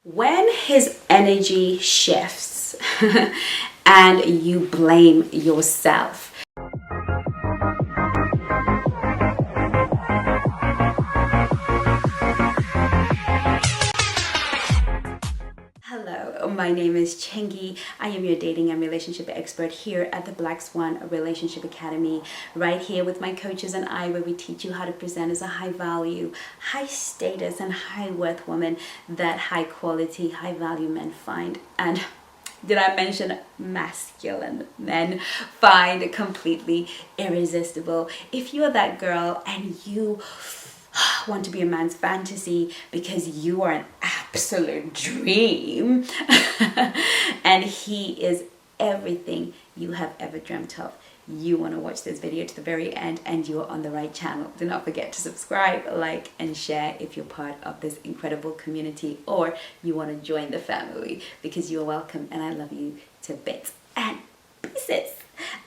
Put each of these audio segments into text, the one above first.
When his energy shifts and you blame yourself. Hello, my name is Chengi. I am your dating and relationship expert here at the Black Swan Relationship Academy, right here with my coaches and I, where we teach you how to present as a high value, high status, and high worth woman that high quality, high value men find. And did I mention masculine men find completely irresistible? If you're that girl and you want to be a man's fantasy because you are an absolute dream and he is everything you have ever dreamt of, you want to watch this video to the very end and you're on the right channel. Do not forget to subscribe, like, and share if you're part of this incredible community or you want to join the family, because you're welcome and I love you to bits and pieces.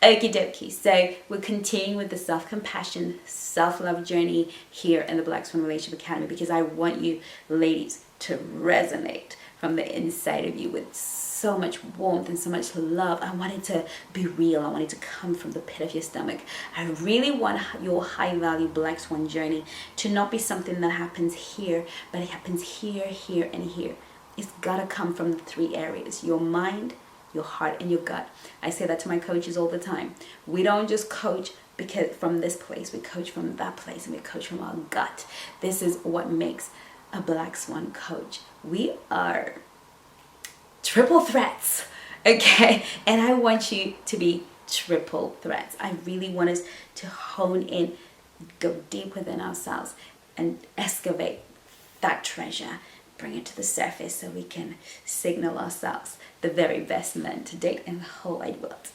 Okie dokie, so we're continuing with the self-compassion, self-love journey here in the Black Swan Relationship Academy, because I want you ladies to resonate from the inside of you with so much warmth and so much love. I want it to be real. I want it to come from the pit of your stomach. I really want your high-value Black Swan journey to not be something that happens here, but it happens here, here, and here. It's got to come from the three areas: your mind, your heart, and your gut. I say that to my coaches all the time. We don't just coach because from this place, we coach from that place, and we coach from our gut. This is what makes a Black Swan coach. We are triple threats, okay? And I want you to be triple threats. I really want us to hone in, go deep within ourselves, and excavate that treasure, bring it to the surface so we can signal ourselves the very best men to date in the whole wide world.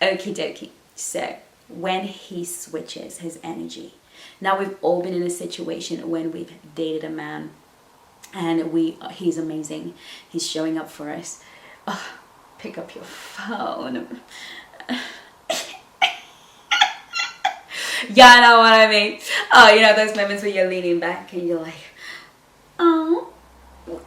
Okie dokie. So when he switches his energy, now we've all been in a situation when we've dated a man and he's amazing, he's showing up for us. Oh, pick up your phone. Yeah, I know what I mean. Oh, you know those moments where you're leaning back and you're like, oh,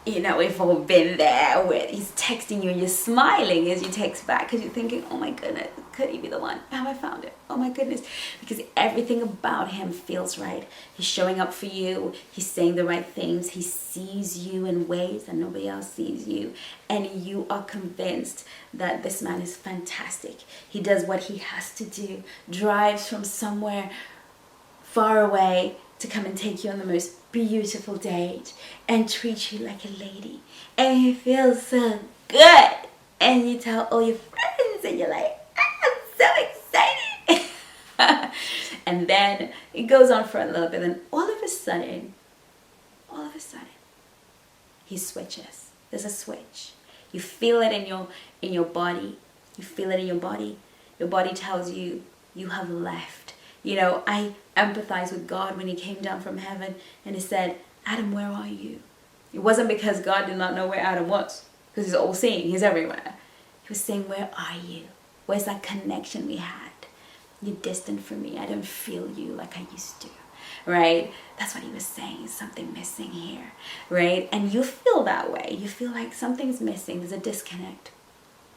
you know, we've all been there, where he's texting you and you're smiling as you text back because you're thinking, oh my goodness, could he be the one? Have I found it? Oh my goodness. Because everything about him feels right. He's showing up for you. He's saying the right things. He sees you in ways that nobody else sees you. And you are convinced that this man is fantastic. He does what he has to do, drives from somewhere far away to come and take you on the most beautiful date and treat you like a lady, and you feel so good, and you tell all your friends and you're like, I'm so excited. And then it goes on for a little bit, and all of a sudden he switches. There's a switch. You feel it in your body. You feel it in your body. Your body tells you you have left. You know, I empathize with God when he came down from heaven and he said, Adam, where are you? It wasn't because God did not know where Adam was, because he's all seeing, he's everywhere. He was saying, where are you? Where's that connection we had? You're distant from me. I don't feel you like I used to, right? That's what he was saying. Something missing here, right? And you feel that way. You feel like something's missing. There's a disconnect.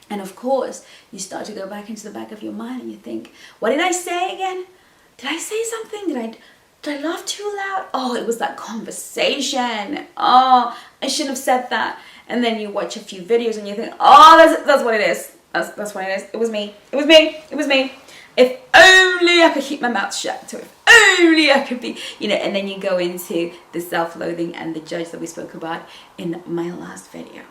And of course, you start to go back into the back of your mind and you think, what did I say again? Did I say something? Did I laugh too loud? Oh, it was that conversation. Oh, I shouldn't have said that. And then you watch a few videos and you think, oh, that's what it is. That's what it is. It was me. It was me. It was me. If only I could keep my mouth shut. So if only I could be, you know, and then you go into the self-loathing and the judge that we spoke about in my last video.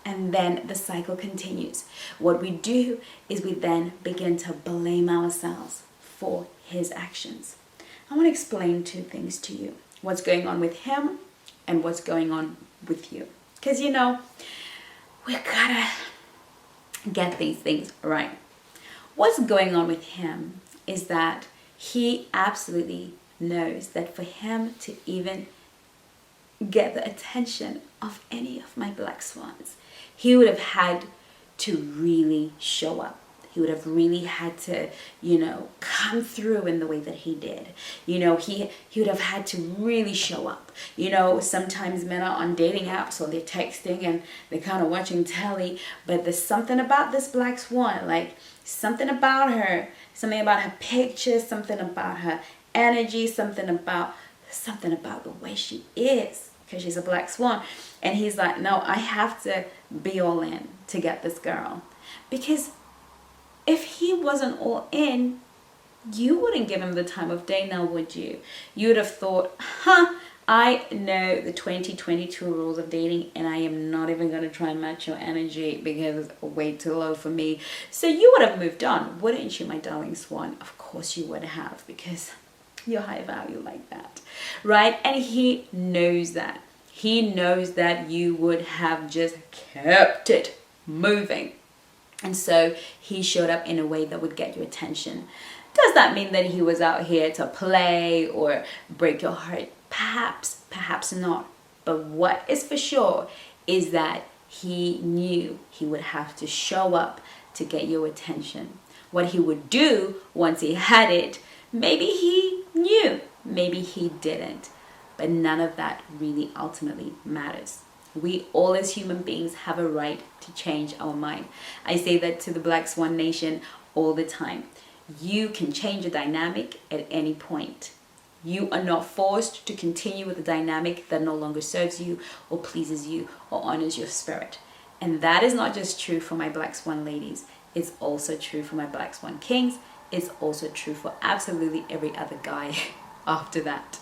And then the cycle continues. What we do is we then begin to blame ourselves for his actions. I want to explain two things to you. What's going on with him and what's going on with you. Because, you know, we gotta get these things right. What's going on with him is that he absolutely knows that for him to even get the attention of any of my Black Swans, he would have had to really show up. he would have really had to, you know, come through in the way that he did. You know, he would have had to really show up. You know, sometimes men are on dating apps or they're texting and they're kind of watching telly, but there's something about this black swan, like something about her pictures, something about her energy, something about the way she is, because she's a black swan. And he's like, no, I have to be all in to get this girl. Because if he wasn't all in, you wouldn't give him the time of day now, would you? You would have thought, I know the 2022 rules of dating, and I am not even going to try and match your energy because it's way too low for me. So you would have moved on, wouldn't you, my darling swan? Of course you would have, because you're high value like that, right? And he knows that. He knows that you would have just kept it moving. And so he showed up in a way that would get your attention. Does that mean that he was out here to play or break your heart? Perhaps, perhaps not. But what is for sure is that he knew he would have to show up to get your attention. What he would do once he had it, maybe he knew, maybe he didn't. But none of that really ultimately matters. We all as human beings have a right to change our mind. I say that to the Black Swan Nation all the time. You can change a dynamic at any point. You are not forced to continue with a dynamic that no longer serves you or pleases you or honors your spirit. And that is not just true for my Black Swan ladies. It's also true for my Black Swan kings. It's also true for absolutely every other guy after that.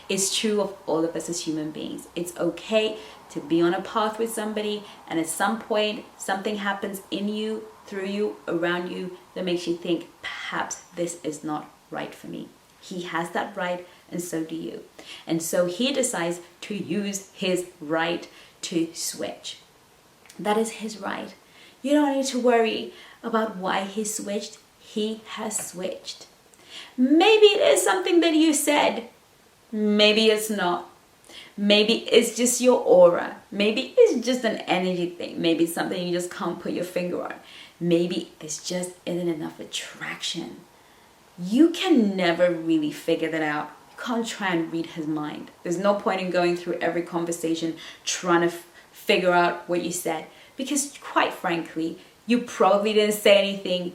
It's true of all of us as human beings. It's okay to be on a path with somebody, and at some point something happens in you, through you, around you, that makes you think, perhaps this is not right for me. He has that right, and so do you. And so he decides to use his right to switch. That is his right. You don't need to worry about why he switched. He has switched. Maybe it is something that you said. Maybe it's not. Maybe it's just your aura. Maybe it's just an energy thing. Maybe it's something you just can't put your finger on. Maybe it's just isn't enough attraction. You can never really figure that out. You can't try and read his mind. There's no point in going through every conversation trying to figure out what you said. Because quite frankly, you probably didn't say anything.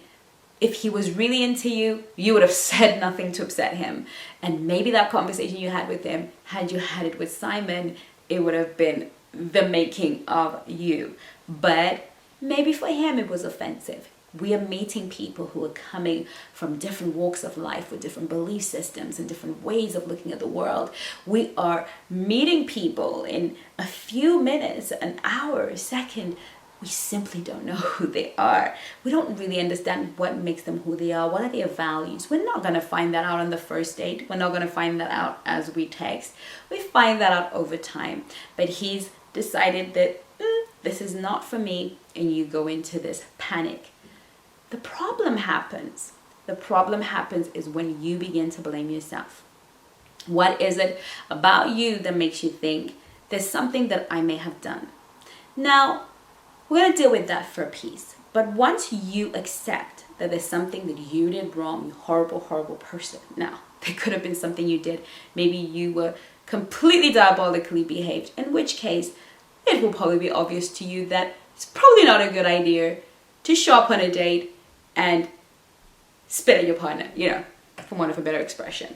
If he was really into you, you would have said nothing to upset him. And maybe that conversation you had with him, had you had it with Simon, it would have been the making of you. But maybe for him it was offensive. We are meeting people who are coming from different walks of life with different belief systems and different ways of looking at the world. We are meeting people in a few minutes, an hour, a second. We simply don't know who they are. We don't really understand what makes them who they are. What are their values? We're not going to find that out on the first date. We're not going to find that out as we text. We find that out over time. But he's decided that this is not for me, and you go into this panic. The problem happens. The problem happens is when you begin to blame yourself. What is it about you that makes you think there's something that I may have done? Now, we're going to deal with that for a piece. But once you accept that there's something that you did wrong, you horrible, horrible person. Now, there could have been something you did. Maybe you were completely diabolically behaved, in which case it will probably be obvious to you that it's probably not a good idea to show up on a date and spit at your partner, for want of a better expression.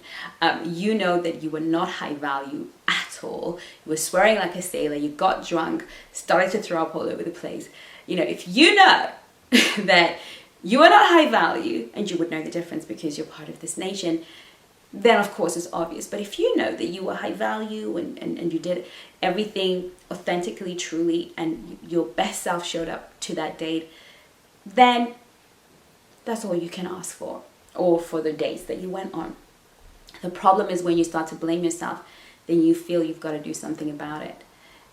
You know that you were not high value at all. You were swearing like a sailor. You got drunk, started to throw up all over the place. If you know that you are not high value, and you would know the difference because you're part of this nation, then of course it's obvious. But if you know that you were high value and you did everything authentically, truly, and your best self showed up to that date, then that's all you can ask for, or for the dates that you went on. The problem is when you start to blame yourself, then you feel you've got to do something about it.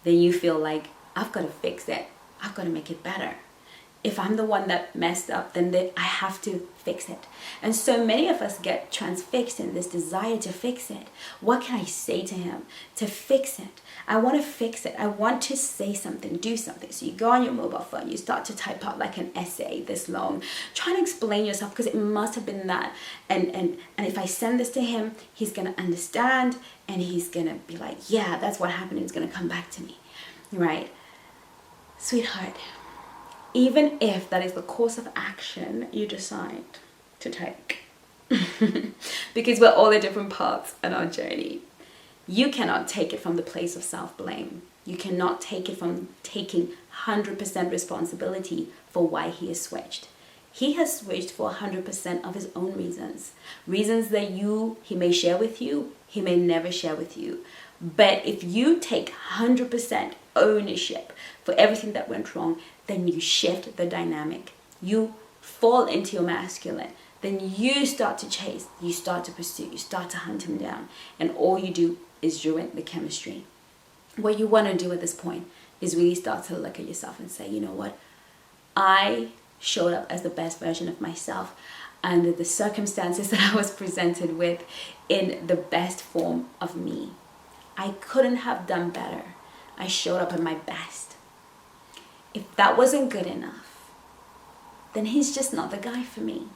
Then you feel like, I've got to fix it. I've got to make it better. if I'm the one that messed up, then I have to fix it. And so many of us get transfixed in this desire to fix it. What can I say to him to fix it? I want to fix it. I want to say something, do something. So you go on your mobile phone, you start to type out like an essay this long, trying to explain yourself, because it must have been that. And if I send this to him, he's going to understand, and he's going to be like, yeah, that's what happened. It's going to come back to me, right? Sweetheart, even if that is the course of action you decide to take, because we're all at different parts in our journey, you cannot take it from the place of self-blame. You cannot take it from taking 100% responsibility for why he has switched. He has switched for 100% of his own reasons. Reasons that he may share with you, he may never share with you. But if you take 100% ownership for everything that went wrong, then you shift the dynamic. You fall into your masculine. Then you start to chase, you start to pursue, you start to hunt him down. And all you do is ruin the chemistry. What you want to do at this point is really start to look at yourself and say, you know what? I showed up as the best version of myself under the circumstances that I was presented with, in the best form of me. I couldn't have done better. I showed up at my best. If that wasn't good enough, then he's just not the guy for me.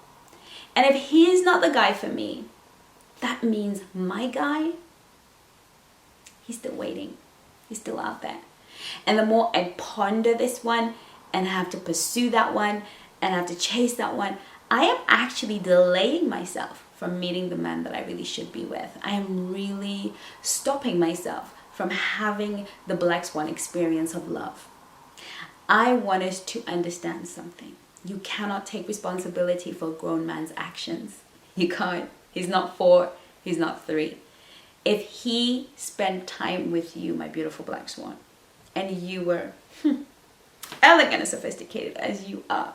And if he's not the guy for me, that means my guy, he's still waiting. He's still out there. And the more I ponder this one and have to pursue that one and have to chase that one, I am actually delaying myself from meeting the man that I really should be with. I am really stopping myself from having the black swan experience of love. I want us to understand something. You cannot take responsibility for a grown man's actions. You can't. He's not 4, he's not 3. If he spent time with you, my beautiful black swan, and you were elegant and sophisticated as you are,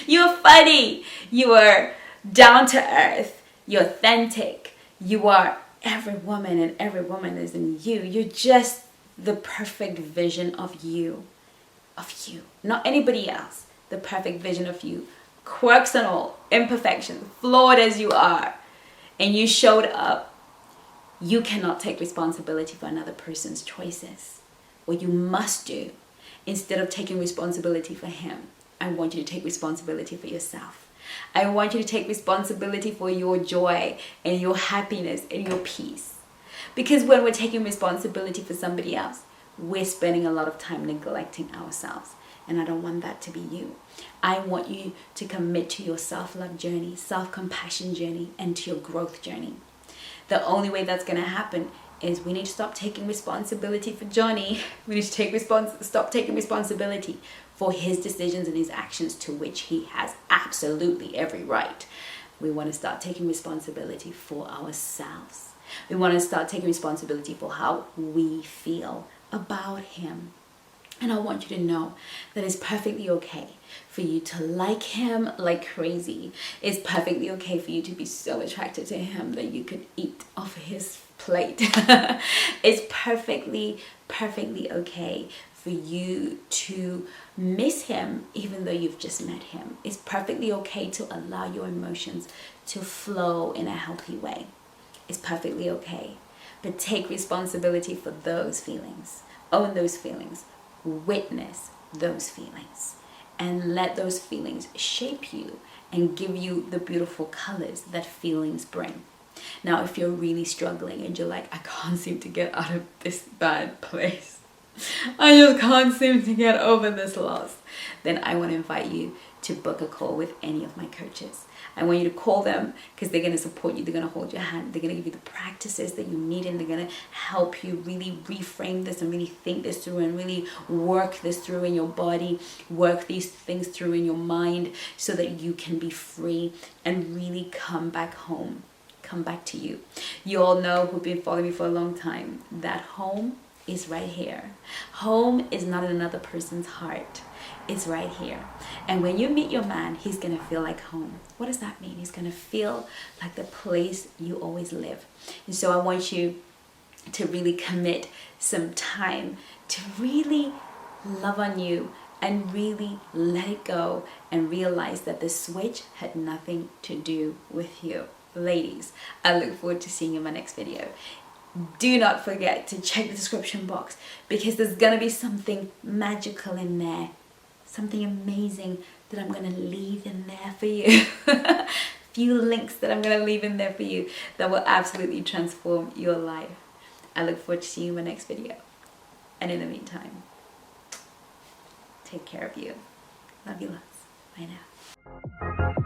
you're funny, you are down to earth, you're authentic, you are every woman, and every woman is in you. You're just the perfect vision of you, not anybody else. The perfect vision of you, quirks and all, imperfections, flawed as you are, and you showed up. You cannot take responsibility for another person's choices. What you must do, instead of taking responsibility for him, I want you to take responsibility for yourself. I want you to take responsibility for your joy and your happiness and your peace. Because when we're taking responsibility for somebody else, we're spending a lot of time neglecting ourselves. And I don't want that to be you. I want you to commit to your self-love journey, self-compassion journey, and to your growth journey. The only way that's going to happen is we need to stop taking responsibility for Johnny. We need to stop taking responsibility for his decisions and his actions, to which he has absolutely every right. We want to start taking responsibility for ourselves. We want to start taking responsibility for how we feel about him. And I want you to know that it's perfectly okay for you to like him like crazy. It's perfectly okay for you to be so attracted to him that you could eat off his plate. It's perfectly okay for you to miss him even though you've just met him. It's perfectly okay to allow your emotions to flow in a healthy way. It's perfectly okay. But take responsibility for those feelings. Own those feelings. Witness those feelings, and let those feelings shape you and give you the beautiful colors that feelings bring. Now, if you're really struggling and you're like, I can't seem to get out of this bad place, I just can't seem to get over this loss, then I want to invite you to book a call with any of my coaches. I want you to call them, because they're going to support you. They're going to hold your hand. They're going to give you the practices that you need, and they're going to help you really reframe this and really think this through and really work this through in your body, work these things through in your mind, so that you can be free and really come back home, come back to you. You all know, who've been following me for a long time, that home is right here. Home is not in another person's heart. It's right here. And when you meet your man, he's going to feel like home. What does that mean? He's going to feel like the place you always live. And so I want you to really commit some time to really love on you and really let it go and realize that the switch had nothing to do with you. Ladies, I look forward to seeing you in my next video. Do not forget to check the description box because there's gonna be something magical in there, something amazing that I'm gonna leave in there for you. Few links that I'm gonna leave in there for you that will absolutely transform your life. I look forward to seeing you in my next video. And in the meantime, take care of you. Love you lots. Bye now.